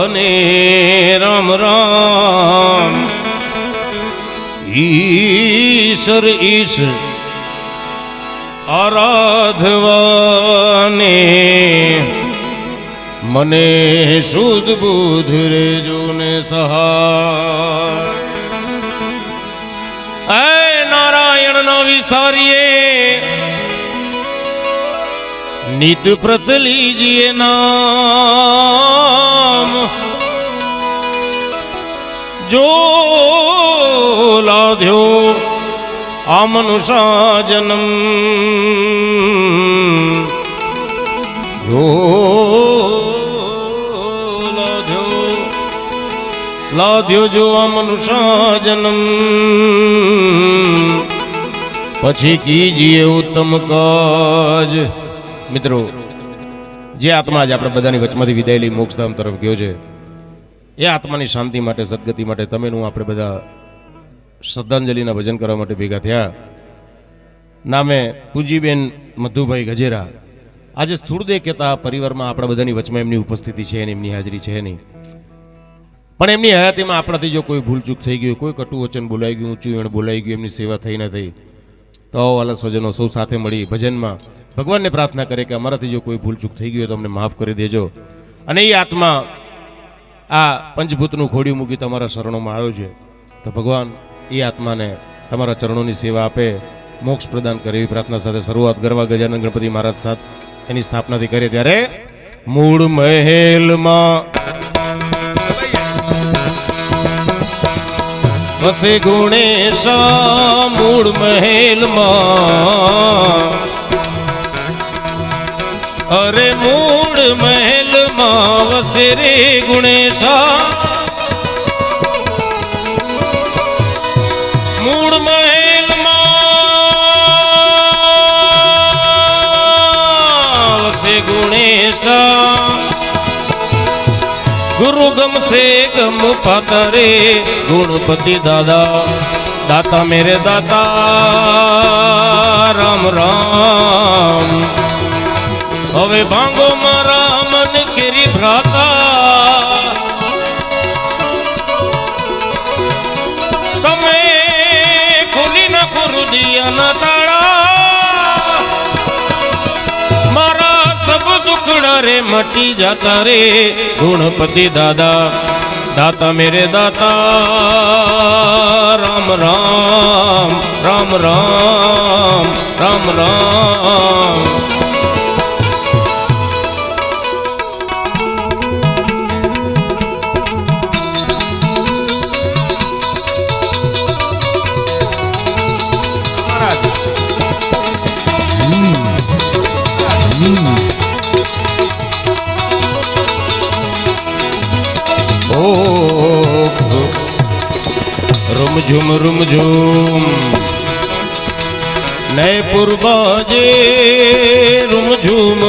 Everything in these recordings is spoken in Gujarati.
ને રામ રામ ઈશ્વર ઈશ્વર આરાધવાને મને શુદ્ધ બુદ્ધ રેજો ને સહાય નારાયણ નો વિસારીએ नित प्रत लीजिए नाम जो लाध्यो आ मनुष्य जन्म जो लाध्यो जो आ मनुष्य जन्म પછી કીજીએ ઉત્તમ કાજ। મિત્રો જે આત્મા આજે આપણે બધાની વચમાંથી વિદાય લઈ મોક્ષધામ તરફ ગયો છે એ આત્માની શાંતિ માટે સદગતિ માટે તમે હું આપણે બધા શ્રદ્ધાંજલિના ભજન કરવા માટે ભેગા થયા। નામે પૂજીબેન મધુભાઈ ગજેરા આજે સ્થૂળદેહ કહેતા પરિવારમાં આપણા બધાની વચમાં એમની ઉપસ્થિતિ છે અને એમની હાજરી છે નહીં, પણ એમની હયાતીમાં આપણાથી જો કોઈ ભૂલચૂક થઈ ગયું, કોઈ કટુ વચન બોલાઈ ગયું, ઊંચું એણ બોલાઈ ગયું, એમની સેવા થઈ ન થઈ તો વાલા સ્વજનો સૌ સાથે મળી ભજનમાં ભગવાનને પ્રાર્થના કરે કે અમારાથી જો કોઈ ભૂલચૂક થઈ ગયું તો અમને માફ કરી દેજો। અને એ આત્મા આ પંચભૂતનું ખોડિયું મૂકી તમારા શરણોમાં આવ્યો છે તો ભગવાન એ આત્માને તમારા ચરણોની સેવા આપે, મોક્ષ પ્રદાન કરે એવી પ્રાર્થના સાથે શરૂઆત કરવા ગજાનન ગણપતિ મહારાજ સાથે એની સ્થાપનાથી કરે ત્યારે મૂળ મહેલમાં વસે ગુણેશા મૂળ મહેલમાં, અરે મૂળ મહેલમાં વસે રે ગુણેશા, મૂળ મહેલમાં વસે ગુણેશા, गुरु गम से गम पाता रे गुणपति दादा, दाता मेरे दाता राम राम। હવે ભાંગો મારા મન કેરી ભ્રાતા, તમે ખોલી નાખો હૃદયના તાળા, મારા સબ દુખડા રે મટી જાતા રે गुणपति दादा, दाता मेरे दाता राम राम राम राम राम राम। रुम झुम नए पुरबाजे रुम झुम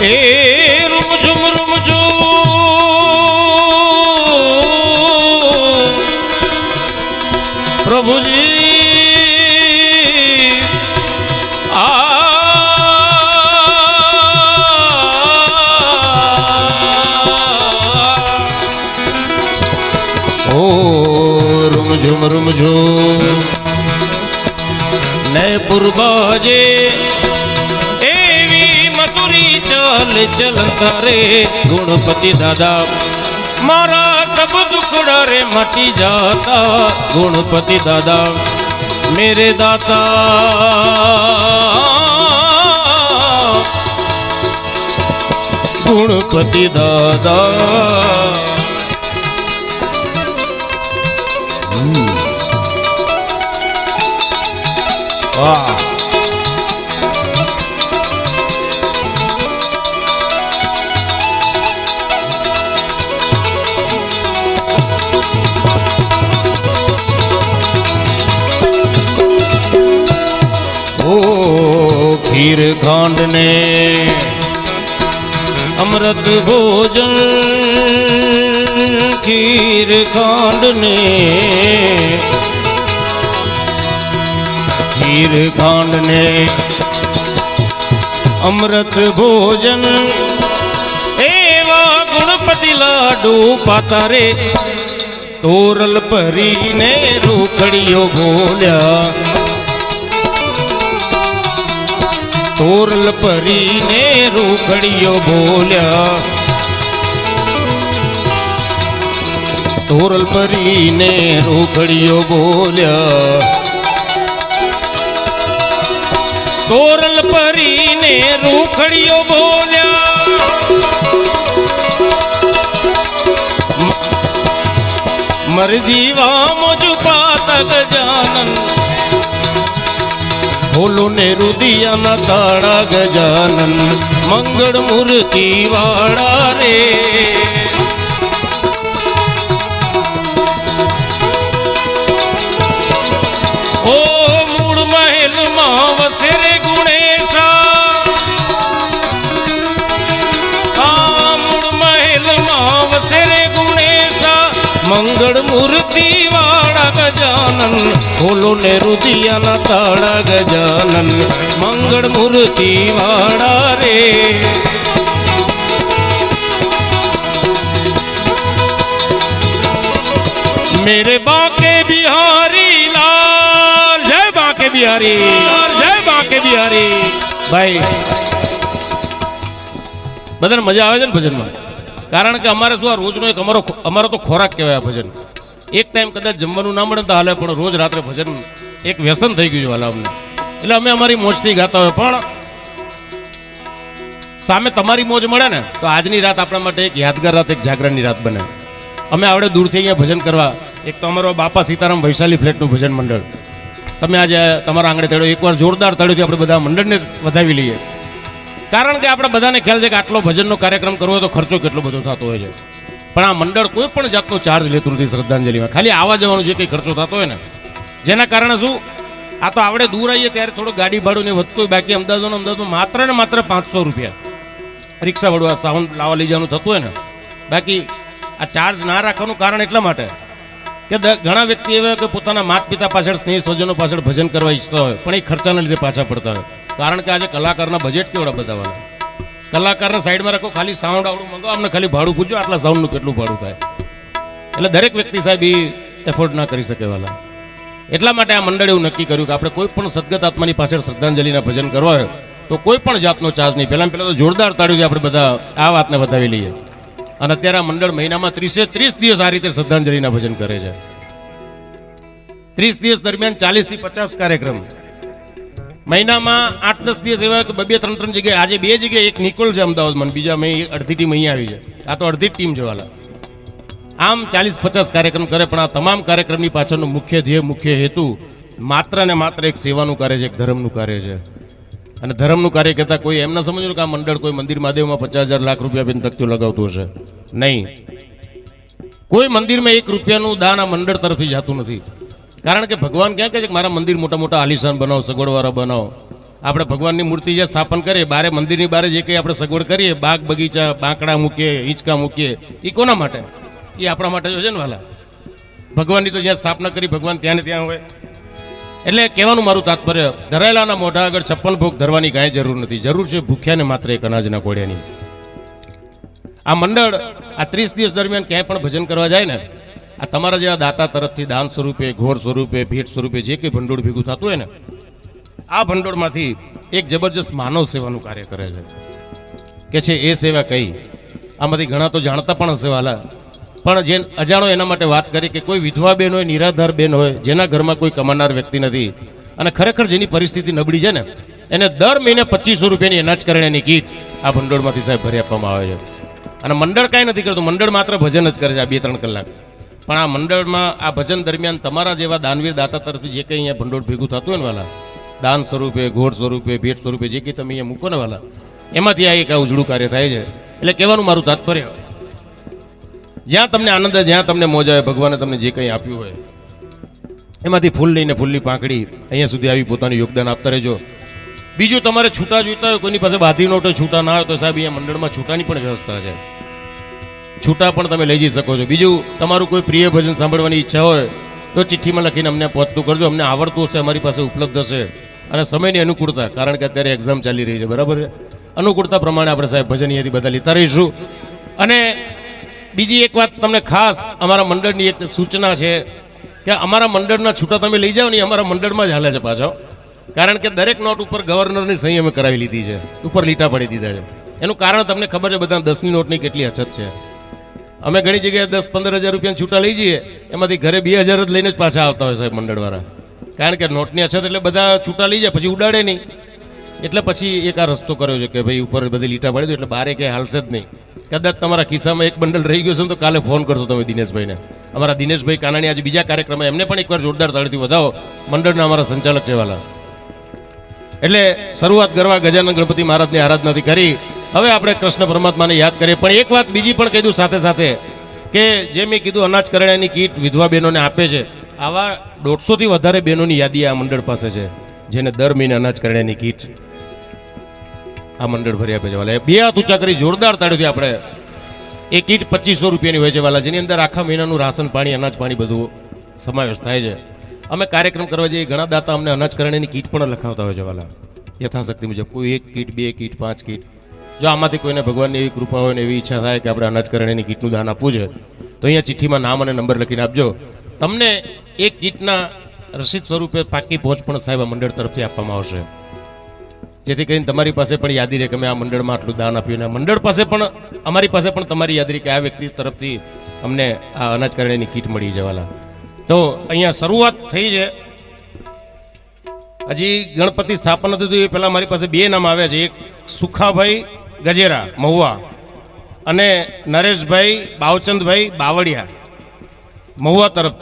ए रुम झुम प्रभु जी रुम झुम नए पुरबाजे एवी मधुरी चाल चलता रे गुणपति दादा, मारा सब दुखड़ा रे मटी जाता गुणपति दादा मेरे दाता गुणपति दादा। खीर खांड ने अमृत भोजन, खीर खांड ने खीर खांड ने અમૃત ભોજન એવા ગુણપતિ લાડુ પાતા રે તોરલ ભરીને રોકડીઓ બોલ્યા તોરલ ભરીને રોકડીઓ બોલ્યા તોરલ ભરીને રોકડીઓ બોલ્યા તોરલ ભરીને રોકડીઓ બોલ્યા મરજીવા મુજ પાતક જાનન ભોલો ને રુદિયાના તાળા ગજાનન મંગળ મૂર્તિ વાળા રે ઓ મૂળ મહેલમાં વસે રે ગુણેશા આ મૂળ મહેલમાં વસે રે ગુણેશા મંગળ મૂર્તિ વાળા ગજાનન ભોલો ને રુદિયાના તાળા ગજાનન મંગળ મૂર્તિ વાળા રે मेरे बाके बिहारी लाल जय बाके बिहारी जय बाके बिहारी भाई બધાને મજા આવે છે ને ભજનમાં કારણ કે અમારે શું આ રોજનો એક અમારો તો ખોરાક કહેવાય આ ભજન એક ટાઈમ કદાચ જમવાનું ના મળે તો હાલે પણ રોજ રાત્રે ભજન એક વ્યસન થઈ ગયું છે વાલા અમને એટલે અમે અમારી મોજથી ગાતા હોય પણ સામે તમારી મોજ મળે ને તો આજની રાત આપણા માટે એક યાદગાર રાત એક જાગરણની રાત બને અમે આવડે દૂરથી અહીંયા ભજન કરવા એક તો અમારો બાપા સીતારામ વૈશાલી ફ્લેટનું ભજન મંડળ તમે આજે તમારા આંગણે તળ્યો એકવાર જોરદાર તળ્યોથી આપણે બધા મંડળને વધાવી લઈએ કારણ કે આપણે બધાને ખ્યાલ છે કે આટલો ભજનનો કાર્યક્રમ કરવો હોય તો ખર્ચો કેટલો બધો થતો હોય છે પણ આ મંડળ કોઈ પણ જાતનો ચાર્જ લેતું નથી શ્રદ્ધાંજલિમાં ખાલી આવવા જવાનું જે કંઈ ખર્ચો થતો હોય ને જેના કારણે શું આ તો આપણે દૂર આવીએ ત્યારે થોડું ગાડી ભાડું ને વધતું હોય બાકી અમદાવાદમાં માત્ર ને માત્ર 500 રૂપિયા રિક્ષા ભાડું આ સાઉન્ડ લાવવા લઈ જવાનું થતું હોય ને બાકી આ ચાર્જ ના રાખવાનું કારણ એટલા માટે કે ઘણા વ્યક્તિ એવા કે પોતાના માતા પિતા પાછળ સ્નેહ સ્વજનો પાછળ ભજન કરવા ઈચ્છતા હોય પણ એ ખર્ચાના લીધે પાછા પડતા હોય કારણ કે આજે કલાકારના બજેટ કેવડા બતાવવાના કલાકારને સાઈડમાં રાખો ખાલી સાઉન્ડ આવડું મંગાવો અમને ખાલી ભાડું પૂછજો આટલા સાઉન્ડનું કેટલું ભાડું થાય એટલે દરેક વ્યક્તિ સાહેબ એ એફોર્ડ ના કરી શકે વાલા એટલા માટે આ મંડળે એવું નક્કી કર્યું કે આપણે કોઈ પણ સદગત આત્માની પાછળ શ્રદ્ધાંજલિના ભજન કરવા હોય તો કોઈ પણ જાતનો ચાર્જ નહીં પહેલાં તો જોરદાર તાળીઓથી આપણે બધા આ વાતને વધાવી લઈએ અને અત્યારે આ મંડળ મહિનામાં 30 દિવસ આ રીતે શ્રદ્ધાંજલિના ભજન કરે છે 30 દિવસ દરમિયાન 40 થી 50 કાર્યક્રમ મહિનામાં 8-10 દિવસ એવા કે 2-3 જગ્યાએ આજે 2 જગ્યાએ એક નિકોલ છે અમદાવાદમાં બીજા મેં અડધી ટીમ અહીંયા આવી છે આ તો અડધી ટીમ છે વાલા આમ 40-50 કાર્યક્રમ કરે પણ આ તમામ કાર્યક્રમની પાછળનું મુખ્ય ધ્યેય મુખ્ય હેતુ માત્ર ને માત્ર એક સેવાનું કાર્ય છે એક ધર્મનું કાર્ય છે અને ધર્મનું કાર્ય કહેતા કોઈ એમ ના સમજવું કે આ મંડળ કોઈ મંદિર મહાદેવમાં 50,000 લાખ રૂપિયા આપીને તકતું લગાવતું હશે નહીં કોઈ મંદિરમાં 1 રૂપિયાનું દાન આ મંડળ તરફથી જતું નથી કારણ કે ભગવાન ક્યાં કહે છે કે મારા મંદિર મોટા મોટા આલિશાન બનાવો સગવડવાળા બનાવો આપણે ભગવાનની મૂર્તિ જે સ્થાપન કરીએ બારે મંદિરની બારે જે કંઈ આપણે સગવડ કરીએ બાગ બગીચા બાંકડા મૂકીએ હિંચકા મૂકીએ એ કોના માટે એ આપણા માટે છે ને વાલા ભગવાનની તો જ્યાં સ્થાપના કરી ભગવાન ત્યાં ને ત્યાં હોય એટલે કહેવાનું મારું તાત્પર્ય ધરાયેલાના મોઢા આગળ 56 ભોગ ધરવાની કાંઈ જરૂર નથી જરૂર છે ભૂખ્યાને માત્ર એક અનાજના કોડિયાની આ મંડળ આ 30 દિવસ દરમિયાન ક્યાંય પણ ભજન કરવા જાય ને આ તમારા જેવા દાતા તરફથી દાન સ્વરૂપે ઘોર સ્વરૂપે ભેટ સ્વરૂપે જે કંઈ ભંડોળ ભેગું થતું હોય ને આ ભંડોળમાંથી એક જબરજસ્ત માનવ સેવાનું કાર્ય કરે છે કે છે એ સેવા કઈ આમાંથી ઘણા તો જાણતા પણ હશે વાલા પણ જે અજાણો એના માટે વાત કરી કે કોઈ વિધવા બેન હોય નિરાધાર બેન હોય જેના ઘરમાં કોઈ કમાનાર વ્યક્તિ નથી અને ખરેખર જેની પરિસ્થિતિ નબળી છે ને એને દર મહિને 2500 રૂપિયાની અનાજ કરિયાણાની કીટ આ ભંડોળમાંથી સાહેબ ભરી આપવામાં આવે છે અને મંડળ કાંઈ નથી કરતું મંડળ માત્ર ભજન જ કરે છે આ 2-3 કલાક પણ આ મંડળમાં આ ભજન દરમિયાન તમારા જેવા દાનવીર દાતા તરફથી જે કંઈ અહીંયા ભંડોળ ભેગું થતું હોય ને વાલા દાન સ્વરૂપે ઘોડ સ્વરૂપે ભેટ સ્વરૂપે જે કંઈ તમે અહીંયા મૂકો ને વાલા એમાંથી આ એક આ ઉજળું કાર્ય થાય છે એટલે કહેવાનું મારું તાત્પર્ય જ્યાં તમને આનંદ આવે જ્યાં તમને મોજ આવે ભગવાને તમને જે કંઈ આપ્યું હોય એમાંથી ફૂલ લઈને ફૂલની પાંખડી અહીંયા સુધી આવી પોતાનું યોગદાન આપતા રહેજો બીજું તમારે છૂટા જોઈતા હોય કોઈની પાસે બાધી નોટો છૂટા ના હોય તો સાહેબ અહીંયા મંડળમાં છૂટાની પણ વ્યવસ્થા છે છૂટા પણ તમે લઈ જઈ શકો છો બીજું તમારું કોઈ પ્રિય ભજન સાંભળવાની ઈચ્છા હોય તો ચિઠ્ઠીમાં લખીને અમને પહોંચતું કરજો અમને આવડતું હશે અમારી પાસે ઉપલબ્ધ હશે અને સમયની અનુકૂળતા, કારણ કે અત્યારે એક્ઝામ ચાલી રહી છે, બરાબર છે, અનુકૂળતા પ્રમાણે આપણે સાહેબ ભજન અહીંયાથી બધા લેતા રહીશું. અને બીજી એક વાત તમને ખાસ અમારા મંડળની એક સૂચના છે કે અમારા મંડળના છૂટા તમે લઈ જાઓ ને એ અમારા મંડળમાં જ હાલે છે પાછો, કારણ કે દરેક નોટ ઉપર ગવર્નરની સહી અમે કરાવી લીધી છે, ઉપર લીટા પાડી દીધા છે. એનું કારણ તમને ખબર છે, બધા 10ની નોટની કેટલી અછત છે. અમે ઘણી જગ્યાએ 10-15 હજાર રૂપિયાના છૂટા લઈ જઈએ, એમાંથી ઘરે 2000 જ લઈને જ પાછા આવતા હોય સાહેબ મંડળવાળા, કારણ કે નોટની અછત એટલે બધા છૂટા લઈ જાય પછી ઉડાડે નહીં. એટલે પછી એક આ રસ્તો કર્યો છે કે ભાઈ ઉપર બધી લીટા પાડી દો એટલે બારે ક્યાંય હાલશે જ નહીં. કદાચ તમારા ખિસ્સામાં એક બંડલ રહી ગયો છે ને તો કાલે ફોન કરશો તમે દિનેશભાઈને. અમારા દિનેશભાઈ કાનાણી આજે બીજા કાર્યક્રમ, એમને પણ એકવાર જોરદાર તાળીથી વધાવો, મંડળના અમારા સંચાલક છે વાલા. એટલે શરૂઆત કરવા ગજાનન ગણપતિ મહારાજની આરાધનાથી કરી. હવે આપણે કૃષ્ણ પરમાત્માને યાદ કરીએ. પણ એક વાત બીજી પણ કહી દઉં સાથે સાથે કે જે મેં કીધું અનાજ કરિયાણાની કીટ વિધવા બહેનોને આપે છે, આવા 150થી વધારે બહેનોની યાદી આ મંડળ પાસે છે જેને દર મહિને અનાજ કરિયાણાની કીટ આ મંડળ ભરી આપે છે વાલા. બે હાથ ઊંચા કરી જોરદાર તાળીથી આપણે એ કીટ 2500 રૂપિયાની હોય છે વાલા, જેની અંદર આખા મહિનાનું રાશન પાણી, અનાજ પાણી બધું સમાવેશ થાય છે. અમે કાર્યક્રમ કરવા જઈએ, ઘણા દાતા અમને અનાજ કરિયાણાની કીટ પણ લખાવતા હોય છે વાલા, યથાશક્તિ મુજબ. કોઈ 1 કીટ, 2 કીટ, 5 કીટ. જો આમાંથી કોઈને ભગવાનની એવી કૃપા હોય ને એવી ઈચ્છા થાય કે આપણે અનાજ કરિયાણાની કીટનું દાન આપવું છે તો અહીંયા ચિઠ્ઠીમાં નામ અને નંબર લખીને આપજો. તમને એક કીટના રસીદ સ્વરૂપે પાકી પહોંચ પણ સાહેબ આ મંડળ તરફથી આપવામાં આવશે, જેથી કરીને તમારી પાસે પણ યાદી રહે કે મેં આ મંડળમાં આટલું દાન આપ્યું. અને મંડળ પાસે પણ, અમારી પાસે પણ તમારી યાદી રહે કે આ વ્યક્તિ તરફથી અમને આ અનાજ કરિયાણાની કીટ મળી જવાલા. તો અહીંયા શરૂઆત થઈ છે. હજી ગણપતિ સ્થાપન હતું તો એ પહેલાં મારી પાસે 2 નામ આવ્યા છે. એક સુખાભાઈ ગજેરા મહુવા અને નરેશભાઈ બાવચંદભાઈ બાવળિયા મહુવા તરફથી.